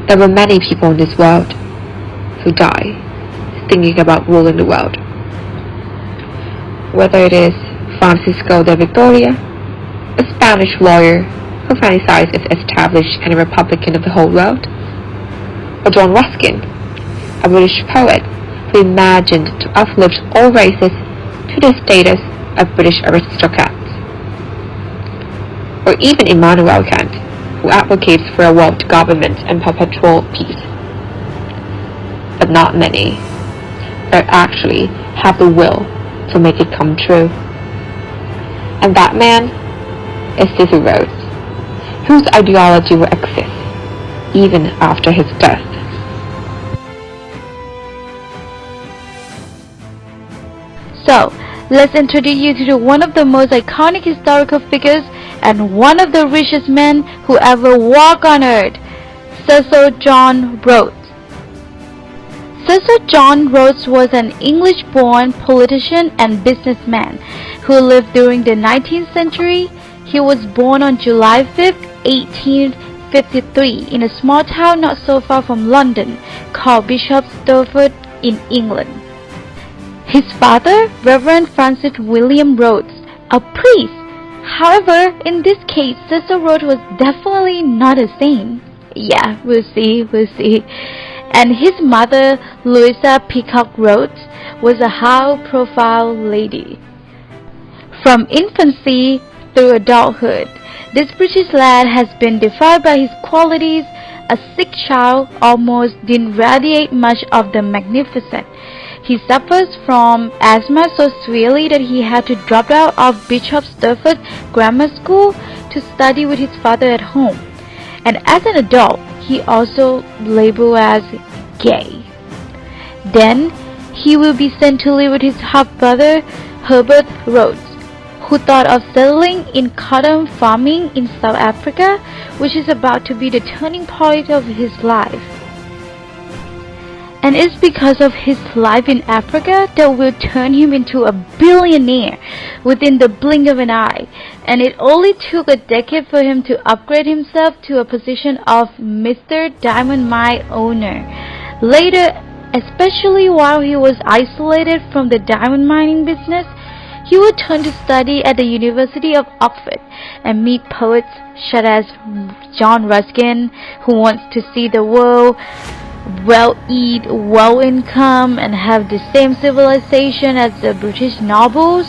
There were many people in this world who die thinking about ruling the world. Whether it is Francisco de Victoria, a Spanish lawyer who fantasized of establishing a republican of the whole world, or John Ruskin, a British poet who imagined to uplift all races to the status of British aristocrats, or even Immanuel Kant, who advocates for a world government and perpetual peace. But not many that actually have the will to make it come true. And that man is Cecil Rhodes, whose ideology will exist even after his death. So, let's introduce you to one of the most iconic historical figures and one of the richest men who ever walked on earth, Cecil John Rhodes. Cecil John Rhodes was an English-born politician and businessman who lived during the 19th century. He was born on July 5, 1853 in a small town not so far from London called Bishopstortford in England. His father, Reverend Francis William Rhodes, a priest. However, in this case, Cecil Rhodes was definitely not a saint. Yeah, we'll see. And his mother, Louisa Peacock Rhodes, was a high-profile lady. From infancy through adulthood, this British lad has been defined by his qualities. A sick child almost didn't radiate much of the magnificent. He suffers from asthma so severely that he had to drop out of Bishopstortford Grammar School to study with his father at home. And as an adult, he also labeled as gay. Then he will be sent to live with his half-brother Herbert Rhodes, who thought of settling in cotton farming in South Africa, which is about to be the turning point of his life. And it's because of his life in Africa that will turn him into a billionaire within the blink of an eye. And it only took a decade for him to upgrade himself to a position of Mr. Diamond Mine owner. Later, especially while he was isolated from the diamond mining business, he would turn to study at the University of Oxford and meet poets such as John Ruskin, who wants to see the world well-eat, well-income, and have the same civilization as the British nobles.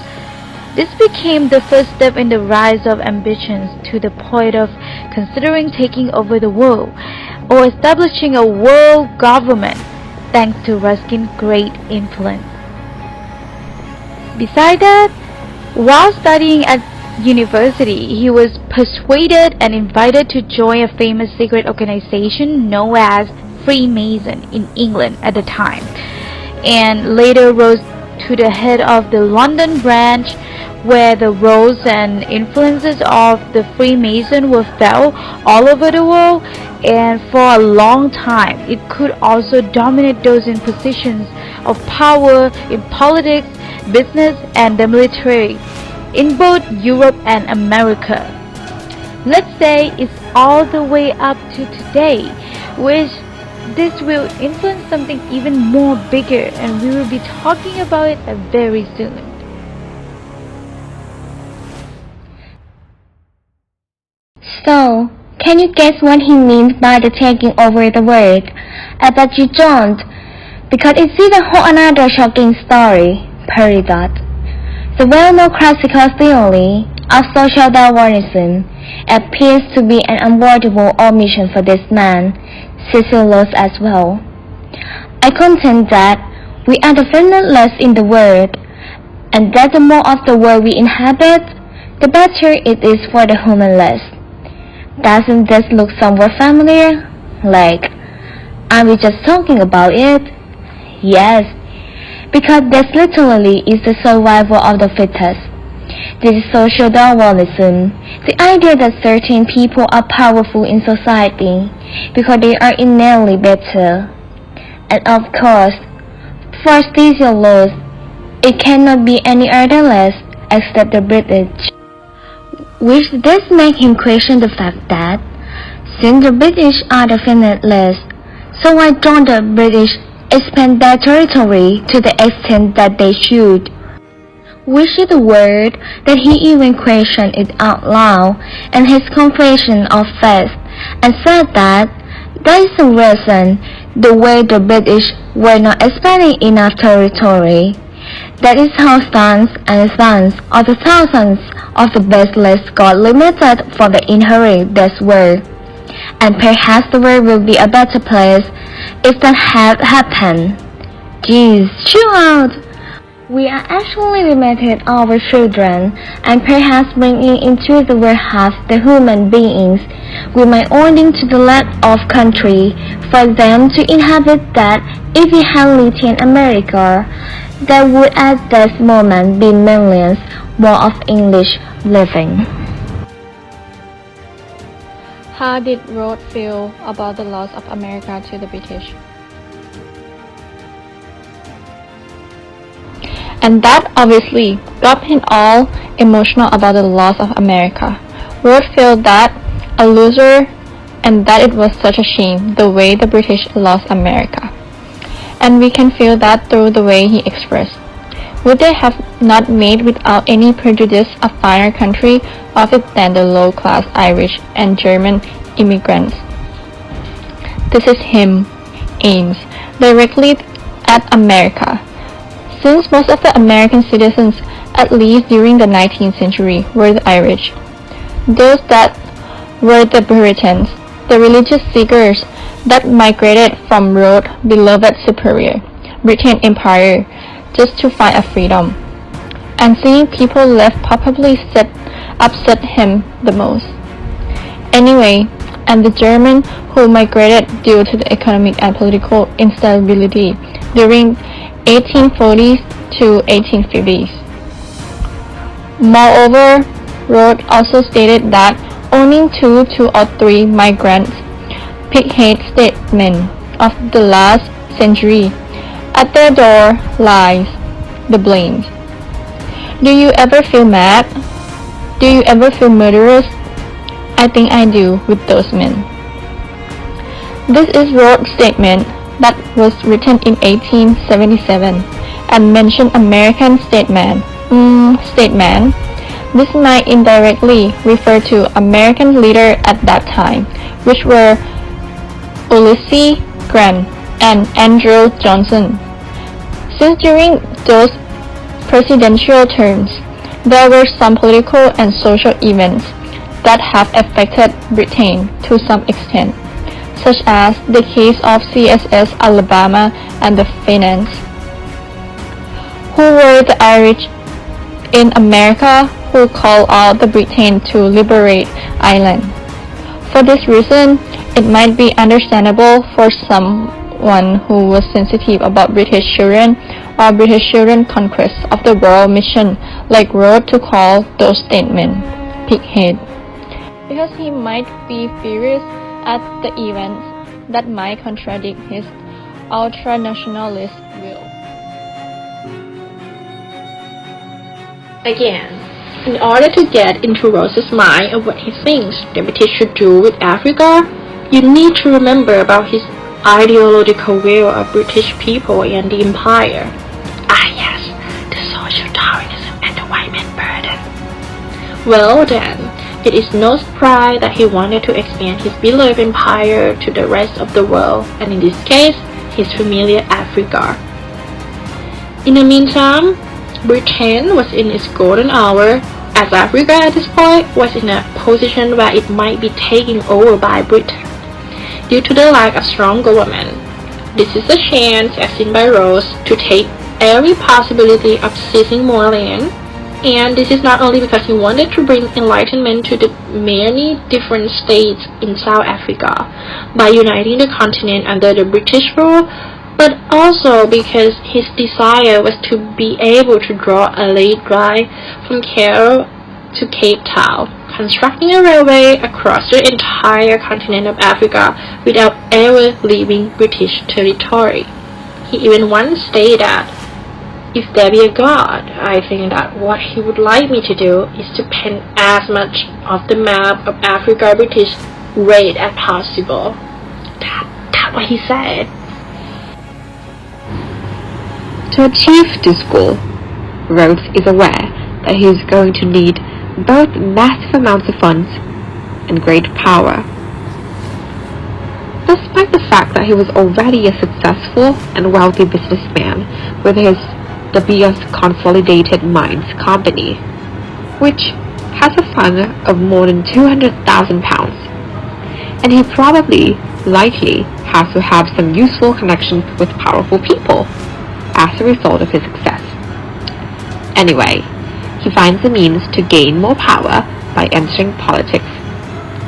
This became the first step in the rise of ambitions to the point of considering taking over the world or establishing a world government, thanks to Ruskin's great influence. Besides that, while studying at university, he was persuaded and invited to join a famous secret organization known as Freemason in England at the time, and later rose to the head of the London branch, where the roles and influences of the Freemason were felt all over the world, and for a long time it could also dominate those in positions of power in politics, business, and the military in both Europe and America. Let's say it's all the way up to today, which this will influence something even more bigger, and we will be talking about it very soon. So, can you guess what he means by the taking over the world? I bet you don't, because it's even a whole another shocking story. Peridot. The well-known classical theory of social Darwinism appears to be an unavoidable omission for this man, Cecil Rhodes, as well. I contend that we are definitely less in the world, and that the more of the world we inhabit, the better it is for the human race. Doesn't this look somewhat familiar? Like, aren't we just talking about it? Yes, because this literally is the survival of the fittest. This is social Darwinism, the idea that certain people are powerful in society because they are innately better. And of course, for Cecil Rhodes, it cannot be any other race except the British. Which does make him question the fact that, since the British are the finite race So why don't the British expand their territory to the extent that they should? Which is the word that he even questioned it out loud in his confession of faith, and said that there is a reason the way the British were not expanding enough territory. That is how sons and sons of the thousands of the baseless got limited for the inherit this world. And perhaps the world will be a better place if that had happened. Jeez, chill out! We are actually limiting our children and perhaps bringing into the world half the human beings we might own to the lack of country for them to inhabit that if we had lived in America, there would at this moment be millions more of English living. How did Rhodes feel about the loss of America to the British? And that obviously got him all emotional about the loss of America. Rhodes felt that a loser and that it was such a shame the way the British lost America. And we can feel that through the way he expressed. Would they have not made without any prejudice a finer country of it than the low-class Irish and German immigrants? This is him, aims directly at America. Since most of the American citizens, at least during the 19th century, were the Irish. Those that were the Puritans, the religious seekers that migrated from Rhodes' beloved superior, Britain Empire, just to find a freedom. And seeing people left probably upset him the most. Anyway, and the German who migrated due to the economic and political instability during 1840s to 1850s. Moreover, Rhodes also stated that owing to 2 or 3 migrants' pighead statement of the last century, at their door lies the blame. Do you ever feel mad? Do you ever feel murderous? I think I do with those men. This is Rhodes' statement that was written in 1877 and mentioned American statesman. This might indirectly refer to American leaders at that time, which were Ulysses Grant and Andrew Johnson. Since during those presidential terms, there were some political and social events that have affected Britain to some extent, such as the case of CSS Alabama and the Finance, who were the Irish in America who called out the Britain to liberate Ireland. For this reason, it might be understandable for someone who was sensitive about British children or British children conquest of the world mission like Rhodes to call those statements pighead, because he might be furious at the events that might contradict his ultra-nationalist will. Again, in order to get into Rhodes's mind of what he thinks the British should do with Africa, you need to remember about his ideological view of British people and the empire. Ah yes, the social Darwinism and the white man burden. Well then, it is no surprise that he wanted to expand his beloved empire to the rest of the world, and in this case, his familiar Africa. In the meantime, Britain was in its golden hour, as Africa at this point was in a position where it might be taken over by Britain due to the lack of strong government. This is a chance, as seen by Rhodes, to take every possibility of seizing more land. And this is not only because he wanted to bring enlightenment to the many different states in South Africa by uniting the continent under the British rule, but also because his desire was to be able to draw a lead line from Cairo to Cape Town, constructing a railway across the entire continent of Africa without ever leaving British territory. He even once stated that, if there be a God, I think that what he would like me to do is to paint as much of the map of Africa British red as possible. That what he said. To achieve this goal, Rhodes is aware that he is going to need both massive amounts of funds and great power. Despite the fact that he was already a successful and wealthy businessman with his WS Consolidated Mines Company, which has a fund of more than £200,000, and he probably likely has to have some useful connections with powerful people as a result of his success. Anyway, he finds a means to gain more power by entering politics,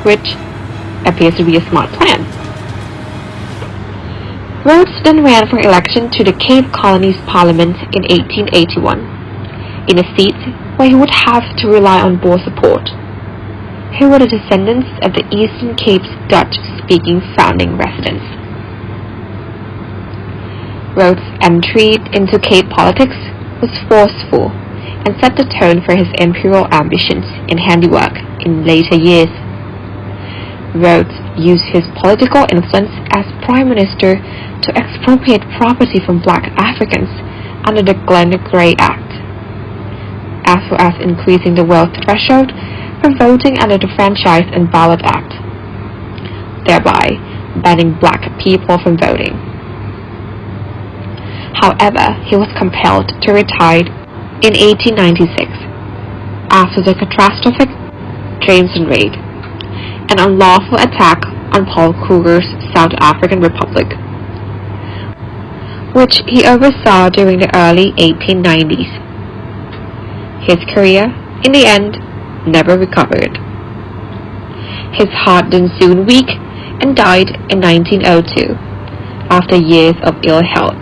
which appears to be a smart plan. Rhodes then ran for election to the Cape Colony's Parliament in 1881, in a seat where he would have to rely on Boer support. He were the descendants of the Eastern Cape's Dutch-speaking founding residents. Rhodes' entry into Cape politics was forceful and set the tone for his imperial ambitions in handiwork in later years. Rhodes used his political influence as Prime Minister to expropriate property from black Africans under the Glenn Gray Act, as well as increasing the wealth threshold for voting under the Franchise and Ballot Act, thereby banning black people from voting. However, he was compelled to retire in 1896 after the catastrophic Jameson Raid, an unlawful attack on Paul Kruger's South African Republic, which he oversaw during the early 1890s. His career, in the end, never recovered. His heart then soon weak and died in 1902 after years of ill health.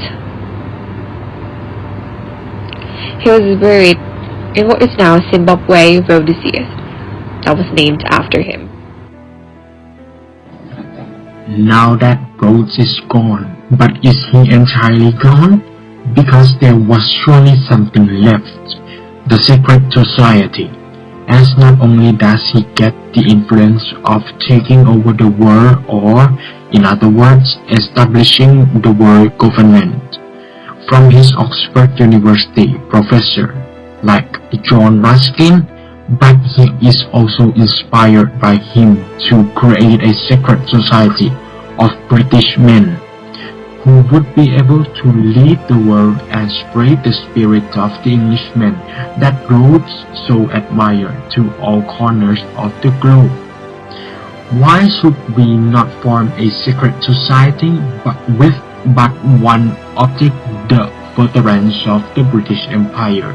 He was buried in what is now Zimbabwe, Rhodesia, that was named after him. Now that Rhodes is gone, but is he entirely gone? Because there was surely something left, the secret society, as not only does he get the influence of taking over the world or, in other words, establishing the world government, from his Oxford University professor like John Ruskin, but he is also inspired by him to create a secret society of British men who would be able to lead the world and spread the spirit of the Englishmen that Rhodes so admired to all corners of the globe. Why should we not form a secret society with but one object, the furtherance of the British Empire,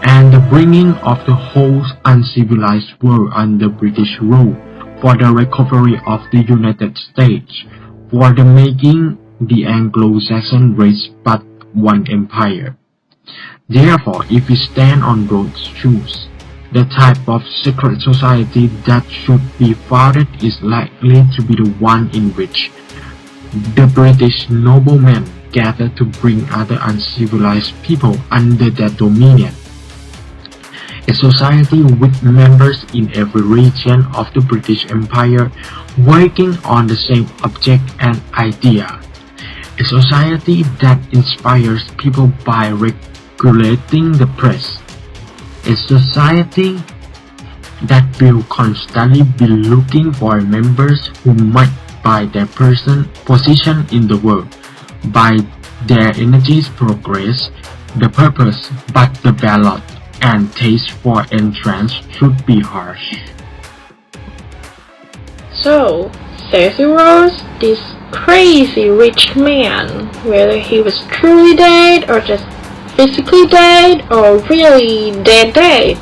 and the bringing of the whole uncivilized world under British rule, for the recovery of the United States, for the making the Anglo-Saxon race but one empire. Therefore, if we stand on Rhodes' shoes, the type of secret society that should be founded is likely to be the one in which the British noblemen gather to bring other uncivilized people under their dominion. A society with members in every region of the British Empire working on the same object and idea. A society that inspires people by regulating the press. A society that will constantly be looking for members who might buy their position in the world, by their energies progress, the purpose, but the ballot and taste for entrance should be harsh. So, Cecil Rhodes, this crazy rich man, whether he was truly dead or just physically dead or really dead,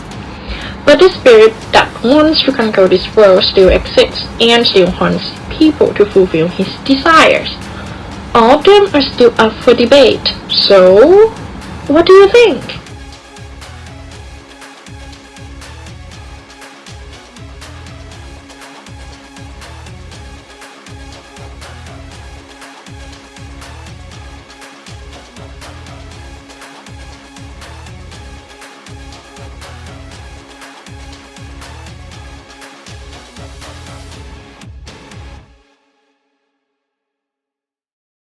but the spirit that wants to conquer this world still exists and still haunts people to fulfill his desires. All of them are still up for debate. So, what do you think?